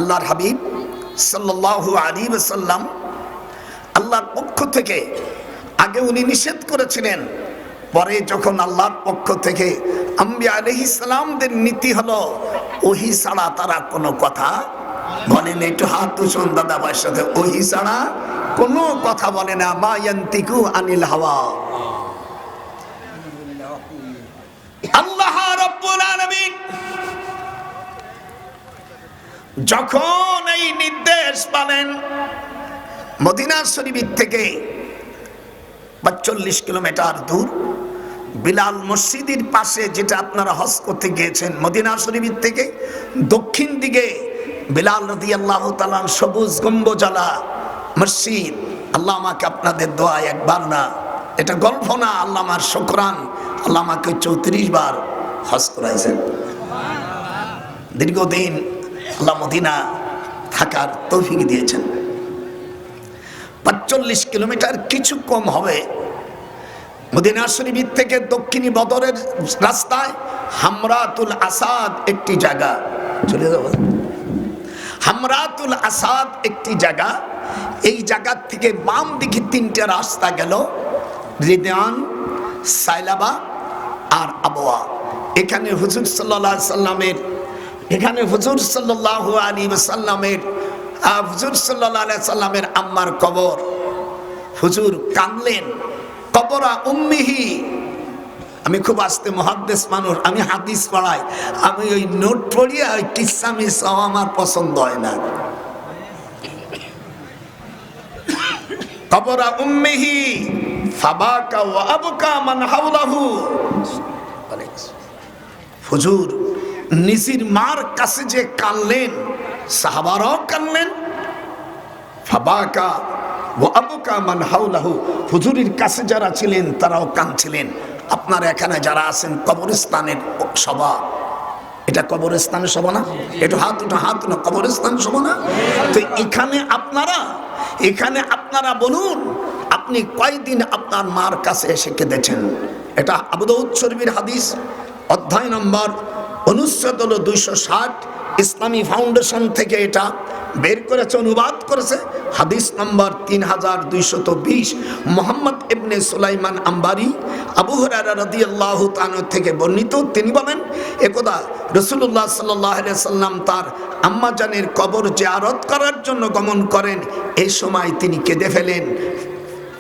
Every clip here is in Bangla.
আল্লাহর হাবিব সাল্লাল্লাহু আলাইহি ওয়াসাল্লাম আল্লাহর পক্ষ থেকে আগে উনি নিষেধ করেছিলেন, পরে যখন আল্লাহর পক্ষ থেকে আম্বিয়া আলাইহিস সালামদের নীতি হলো ওহী ছাড়া তারা কোনো কথা বলেন। একটু হাত উঁচুন দাদা ভাইয়ের সাথে, ওহী ছাড়া কোনো কথা বলে না। মা ইয়ান্তিকু আনিল হাওয়া। আল্লাহ রাব্বুল আলামিন যখন এই নির্দেশ পালেন, মদিনা শরীফ থেকে ৪২ কিলোমিটার দূর বিলাল মসজিদের পাশে, যেটা আপনারা হজ করতে গিয়েছেন, মদিনা শরীফ থেকে দক্ষিণ দিকে বিলাল রাদিয়াল্লাহু তাআলা সবুজ গম্বুজওয়ালা মসজিদ। আল্লাহ আমাকে আপনাদের দোয়া একবার না, এটা গল্প না, আল্লাহ আমার শুকরান, আল্লাহ আমাকে ৩৪ বার হজ করাইছেন। দীর্ঘদিন আল্লাহ মদিনা থাকার তৌফিক দিয়েছেন। ৪৫ কিলোমিটার কিছু কম হবে। মদিনা শরীফ থেকে দক্ষিণী বদরের রাস্তায় হামরাতুল আসাদ একটি জায়গা, চলে যাব। হামরাতুল আসাদ একটি জায়গা, এই জায়গা থেকে বাম দিকে ৩টা রাস্তা গেল, রিদান, সাইলাবা আর আবওয়া। এখানে হুজুর সাল্লাল্লাহু আলাইহি সাল্লামের হুজুর সাল্লাল্লাহু আলাইহি সাল্লামের আম্মার কবর। হুজুর কাঁদলেন, কবরা উম্মিহি। আমি খুব আস্তে মুহাদ্দিস মানুষ, আমি হাদিস পড়াই, আমি ওই নোট পড়িয়া ওই কিসসা মিসা আমার পছন্দ হয় না। কবরা উম্মিহি ফাবাকা ওয়া আবকা মান হাওলাহু। হুজুর নিজের মার কাছে যে কাঁদলেন, সাহাবারাও কাঁদলেন। ফাবাকা ওয়া আবকা মান হাওলাহু, হুজুরের কাছে যারা ছিলেন তারাও কাঁদছিলেন। আপনারা এখানে যারা আছেন কবরস্থানের সভা, এটা কবরস্থানের সভা না? একটু হাত উঠা, হাত না, কবরস্থানের সভা না? তো এখানে আপনারা বলুন, আপনি কয়দিন আপনার মার কাছে এসে কেঁদেছেন? এটা আবু দাউদ শরীফের হাদিস, অধ্যায় নম্বর অনুচ্ছেদ হলো 260। ইসলামী ফাউন্ডেশন থেকে এটা বের করেছে, অনুবাদ করেছে। হাদিস নম্বর 3220। মোহাম্মদ ইবনে সুলাইমান আম্বারি আবু হুরায়রা রাদিয়াল্লাহু তাআলা থেকে বর্ণিত। তিনি বলেন, একদা রাসূলুল্লাহ সাল্লাল্লাহু আলাইহি সাল্লাম তার আম্মা জানের কবর জিয়ারত করার জন্য গমন করেন। এই সময় তিনি কেঁদে ফেলেন।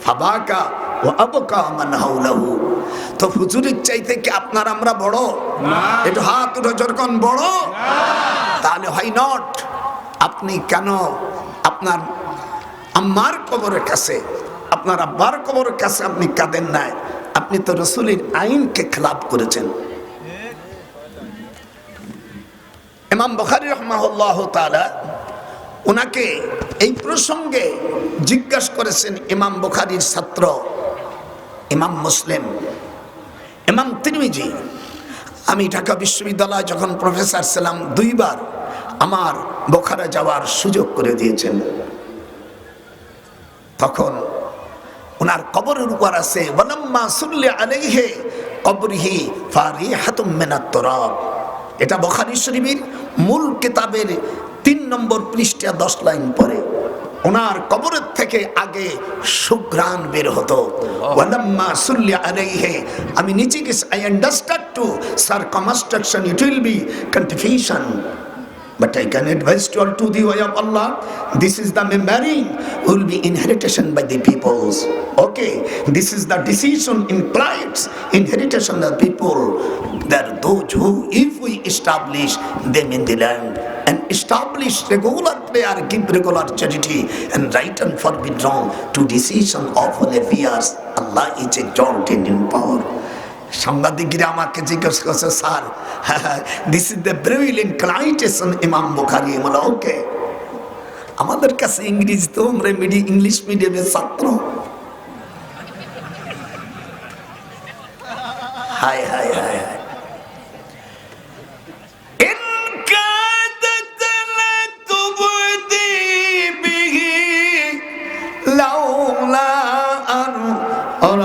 ফাবাকা ওয়া আবকা মান হাওলাহু। তো হুজুরের চাইতে কি আপনার আমরা বড়? একটু হাত উঠে যখন বড়, তাহলে হয় নট। আপনি কেন আপনার আম্মার কবরের কাছে, আপনার আব্বার কবরের কাছে আপনি কাঁদেন নাই? আপনি তো রাসূলের আইনকে খেলাফ করেছেন। ইমাম বুখারী রাহিমাহুল্লাহু তাআলা ওনাকে এই প্রসঙ্গে জিজ্ঞাসা করেছেন ইমাম বুখারীর ছাত্র ইমাম মুসলিম, ইমাম তিরমিজি। আমি ঢাকা বিশ্ববিদ্যালয়ে যখন প্রফেসর ছিলাম, 2 বার আমার বোখারা যাওয়ার সুযোগ করে দিয়েছেন। তখন ওনার কবরের উপর আছে ওয়ালাম্মা সুল্লি আলাইহি কবরিহি ফারিহাতুম মিনাত তুরাব। এটা বুখারী শরীফের মূল কিতাবের 3 নম্বর পৃষ্ঠা 10 লাইন পরে ওনার কবরের থেকে আগে সুঘ্রাণ বের হতো। ওয়ালাম্মা সুল্লি আলাইহি, আমি নিচে গেছি, I understand to circumstance, it will be confusion, but I can advise to all to the way of Allah. This is the memory will be inheritation by the peoples. Okay, this is the decision implies inheritation of people. There are those who, if we establish them in the land and establish regular prayer, give regular charity, and right and forbid wrong to decision of all affairs, Allah is exalted in power. সাংবাদিকরা আমাকে জিজ্ঞাসা করছে, sir this is the brilliant citation Imam Bukhari. বলে ওকে, আমাদের কাছে ইংরেজি তো আমরা ইংলিশ মিডিয়ামের ছাত্র। হায় হায় হায় হায়।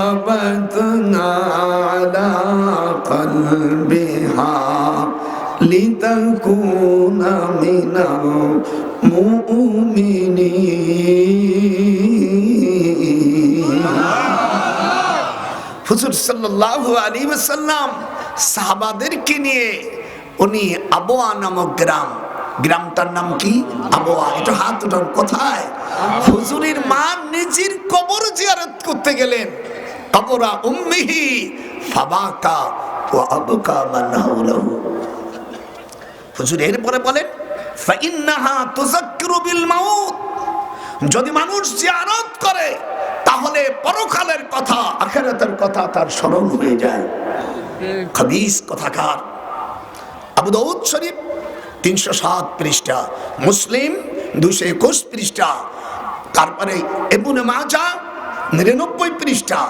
ربطنا على قلبها লিতাকুনা মিনাল মুমিনিন। হুজুর সাল্লাল্লাহু আলাইহি ওয়াসাল্লাম সাহাবাদেরকে নিয়ে উনি আবওয়া নামক গ্রামটার নাম কি? আবওয়া। এটা হাত উঠান, কোথায়? হুজুরের মা নিজের কবর জিয়ারত করতে গেলেন, কবরা উম্মিহি ফাবাকা ওয়া আবকা মান হাওলাহু। হুজুর এরপরে বলেন ফাইন্নাহা তুযাক্কিরু বিল মাউত, যদি মানুষ জিয়ারত করে তাহলে পরকালের কথা, আখিরাতের কথা তার স্মরণ হয়ে যায়। হাদিস কথাকার। আবু দাউদ শরীফ 307 পৃষ্ঠা, মুসলিম 221 পৃষ্ঠা, তারপরে ইবনে মাজাহ 99 পৃষ্ঠা,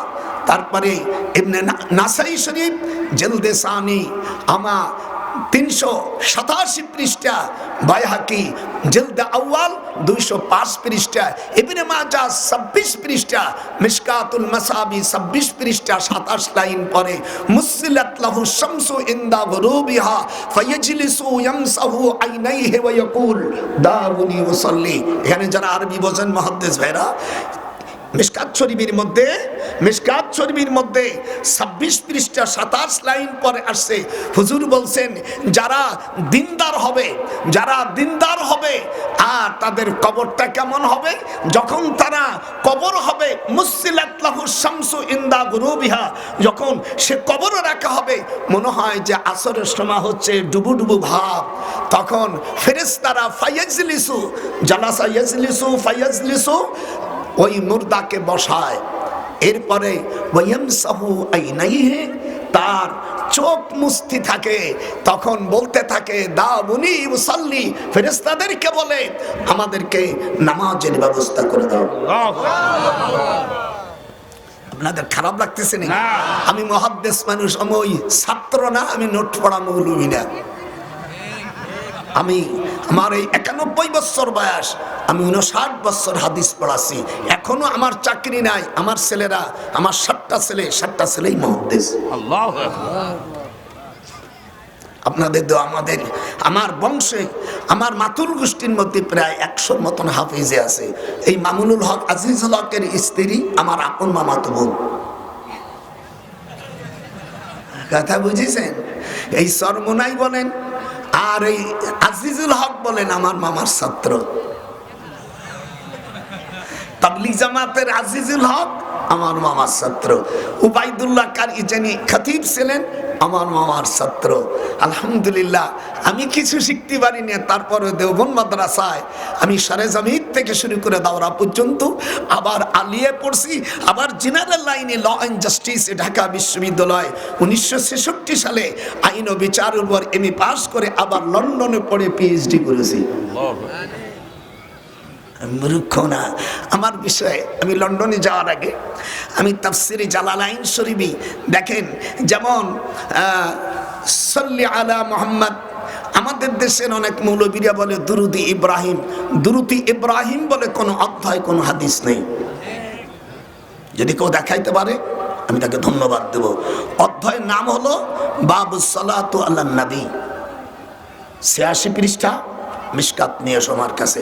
তারপরে ইবনে নাসাই শরীফ জলদে সানি আমা 387 পৃষ্ঠা, বাইহাকি জলদ আউয়াল 205 পৃষ্ঠা, ইবনে মাজাহ 26 পৃষ্ঠা, মিশকাতুল মাসাবি 26 পৃষ্ঠা 27 লাইন পরে মুসিলাত লাহু শামসু ইনদা গুরুবিহা ফায়াজলিসু ইয়ামসাহু আইনাইহি ওয়া ইয়াকুল দাউনি ওয়াসাল্লি। এখানে যারা আরবি বোঝেন মুহাদ্দিস ভাইরা, মিশকাত শরীফের মধ্যে 26 পৃষ্ঠা 27 লাইন পরে আসছে, হুজুর বলছেন যারা দিনদার হবে আর তাদের কবরটা কেমন হবে? যখন তারা কবর হবে মুসিলাত লাহু শামসু ইনদা গুরুবিহা, যখন সে কবরে রাখা হবে মনে হয় যে আসরের সময় হচ্ছে, ডুবু ডুবু ভাব, তখন ফেরেশতারা ফায়াজলিসু জালাসা ইয়াজলিসু ফায়াজলিসু ওই মুর্দাকে বসায়, এরপরে ওয়ায়ামসাহু আইনাইহি, তার চোখ মুছতে থাকে, তখন বলতে থাকে দাউনি উসাল্লি, ফেরেশতাদেরকে বলে আমাদেরকে নামাজের ব্যবস্থা করে দাও। আপনাদের খারাপ লাগতেছে না? আমি মুহাদ্দিস মানুষ, আমি ওই ছাত্র না, আমি নোট পড়া মৌলবি না। আমার এই 91 বছর বয়স, আমি 59 বছর হাদিস পড়াছি, এখনো আমার চাকরি নাই। আমার ছেলেরা, আমার 7টা ছেলেই মুহাদ্দিস। আল্লাহু আকবার। আপনাদের তো আমার বংশে, আমার মাতুল গোষ্ঠীর মধ্যে প্রায় 100 মতন হাফিজে আছে। এই মামুনুল হক আজিজুল হকের স্ত্রী আমার আপন মামাতো বোন। কথা বুঝেছেন? এই সরমুনাই বলেন আর এই আজিজুল হক বলেন আমার মামার ছাত্র। তাবলীগ জামাতের আজিজুল হক আমার মামার ছাত্র। উবাইদুল্লাহ কারি যিনি খতিব ছিলেন আমার মামার ছাত্র। আলহামদুলিল্লাহ আমি কিছু শিখতে পারি না, তারপরে দেওবন্দ মাদ্রাসায় আমি সরেজমিন থেকে শুরু করে দাওরা পর্যন্ত, আবার আলিয়া পড়ছি, আবার জেনারেল লাইনে ল অ্যান্ড জাস্টিস ঢাকা বিশ্ববিদ্যালয় 1966 সালে আইন ও বিচারের উপর এমএ পাস করে আবার লন্ডনে পড়ে পিএইচডি করেছি। মূর্খ না আমার বিষয়ে। আমি লন্ডনে যাওয়ার আগে আমি তাফসিরে জালালাইন শরীফি দেখেন, যেমন সাল্লি আলা মুহাম্মদ, আমাদের দেশের অনেক মৌলবীরা বলে দুরুদি ইব্রাহিম বলে কোনো অধ্যায় কোনো হাদিস নেই। যদি কেউ দেখাইতে পারে আমি তাকে ধন্যবাদ দেব। অধ্যায়ের নাম হলো বাবুস সালাতু আলান নবী, 86 পৃষ্ঠা, মিশকাত নিয়ে আমার কাছে।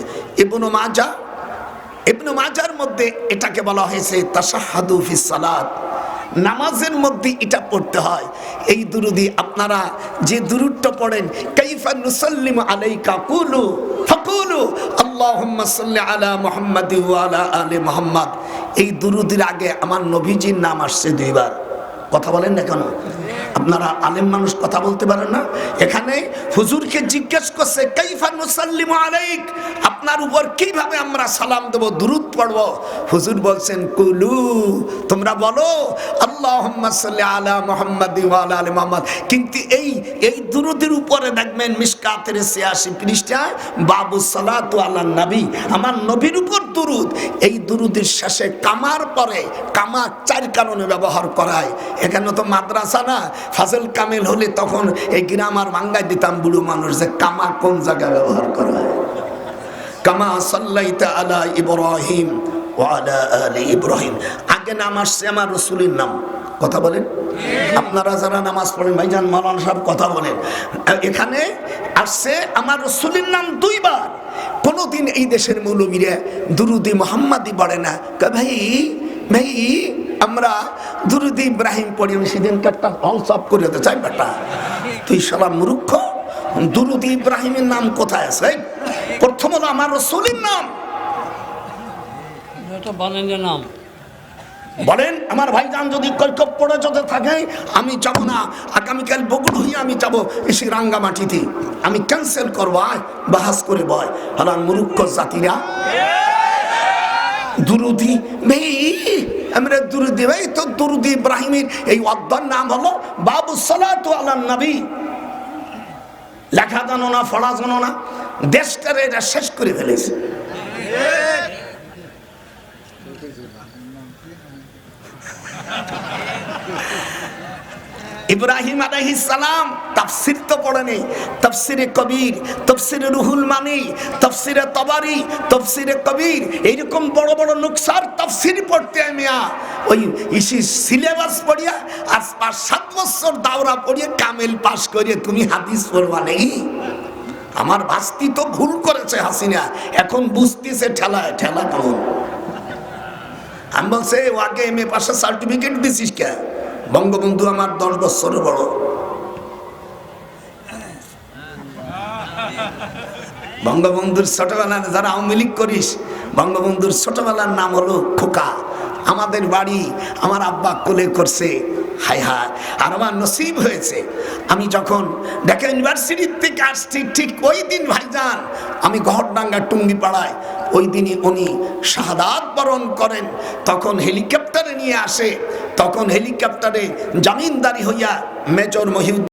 ইবনে মাজার মধ্যে এটাকে বলা হয়েছে তাশাহাদু ফিস সালাত, নামাজের মধ্যে এটা পড়তে হয়। এই দুরুদি আপনারা যে দুরুদটা পড়েন, কাইফা নুসাল্লিমু আলাইকা কুলু ফাকুলু আল্লাহুম্মা সাল্লি আলা মুহাম্মাদ ওয়া আলা আলি মুহাম্মাদ, এই দুরুদের আগে আমার নবীজির নাম আসছে 2 বার। কথা বলেন না কেন? আপনারা আলেম মানুষ কথা বলতে পারেন না? এখানে হুজুরকে জিজ্ঞেস করছে কাইফা নুসাল্লিমু আলাইক, আপনার উপর কিভাবে আমরা সালাম দেব, দুরূদ পড়ব? হুজুর বলছেন কুলু, তোমরা বলো আল্লাহুম্মা সাল্লি আলা মুহাম্মাদ ওয়া আলা আলি মুহাম্মাদ। কিন্তু এই দুরূদের উপরে দেখবেন মিশকাতের 86 পৃষ্ঠায় বাবুস সালাতু আলান নবী, আমার নবীর উপর দুরূদ। এই দুরূদের শেষে কামার পরে, কামা 4 কারণে ব্যবহার করায়। এখানে তো মাদ্রাসা না, ফাজল কামিল হলে তখন এই গ্রামার ভাঙ্গাই দিতাম বুড়ো মানুষ যে কামা কোন জায়গায় ব্যবহার করা হয়। কামা সাল্লাইতা আলা ইব্রাহিম ওয়া আলা আলি ইব্রাহিম, আগে নাম আসছে আমার রাসূলের নাম, কথা বলেন, আপনারা যারা নামাজ পড়েন ভাইজান মাওলানা সাহেব কথা বলেন। এখানে আসছে আমার রাসূলের নাম 2 বার। কোনদিন এই দেশের মৌলবীরা দুরুদে মুহাম্মাদি পড়ে না। ভাই ভাই আমরা দুরুদে ইব্রাহিম পড়ি, আমি সেদিন একটা হলসব করে দিতে চাই। বেটা তুই শালা মূর্খ, দুরুদে ইব্রাহিমের নাম কোথায় আছে? প্রথম হলো আমার রাসূলের নাম, এটা বানানোর নাম বলেন। আমার ভাইজান যদি কৈকব পড়ে যেতে থাকে, আমি যাব না। আগামীকাল বগুড় হয়ে আমি যাব এসে রাঙ্গামাটিতে, আমি ক্যান্সেল করবো। বাহাস করে বয় হালান মূর্খ জাতিরা। দুরুদি ভাই, আমরা দুরুদি ভাই তো দুরুদি ইব্রাহিমের এই অধ্যায়ের নাম হলো বাবু সালাতু আলান নবী। লেখা জানো না, পড়া জানো না, দেশটারে এটা শেষ করে ফেলেছে। ইব্রাহিম আলাইহিস সালাম তাফসীর তো পড়েনি, তাফসীরে কবির, তাফসীরে রুহুল মানি, তাফসীরে তাবারি, তাফসীরে কবির, এইরকম বড় বড় নুকসার তাফসীর পড়তে মিয়া ওই ইসি সিলেবাস পড়িয়া আর 5-7 বছর দাওরা পড়িয়ে কামেল পাস করিয়ে তুমি হাদিস পড়বা নেই। আমার ভাস্তি তো ভুল করেছে হাসিনা, এখন বুঝতেছে ঠেলা ঠেলা কেমন। আমি বলছে ওকে এমএ পাশের সার্টিফিকেট দিছিস কে? বঙ্গবন্ধু আমার 10 বছরের বড়। বঙ্গবন্ধুর ছোটবেলার যারা আওয়ামী লীগ করিস, বঙ্গবন্ধুর ছোটবেলার নাম হলো খোকা। আমাদের বাড়ি আমার আব্বা কোলে করছে, হায় হায়। আর আমার নসিব হয়েছে আমি যখন ঢাকা ইউনিভার্সিটি থেকে আসছি, ঠিক ওই দিন ভাইজান আমি গহরডাঙ্গা টুঙ্গি পাড়ায়, ওই দিনই উনি শাহাদাত বরণ করেন। তখন হেলিকপ্টারে নিয়ে আসে, তখন হেলিকপ্টারে জামিনদারি হইয়া মেজর মহিউদ্দিন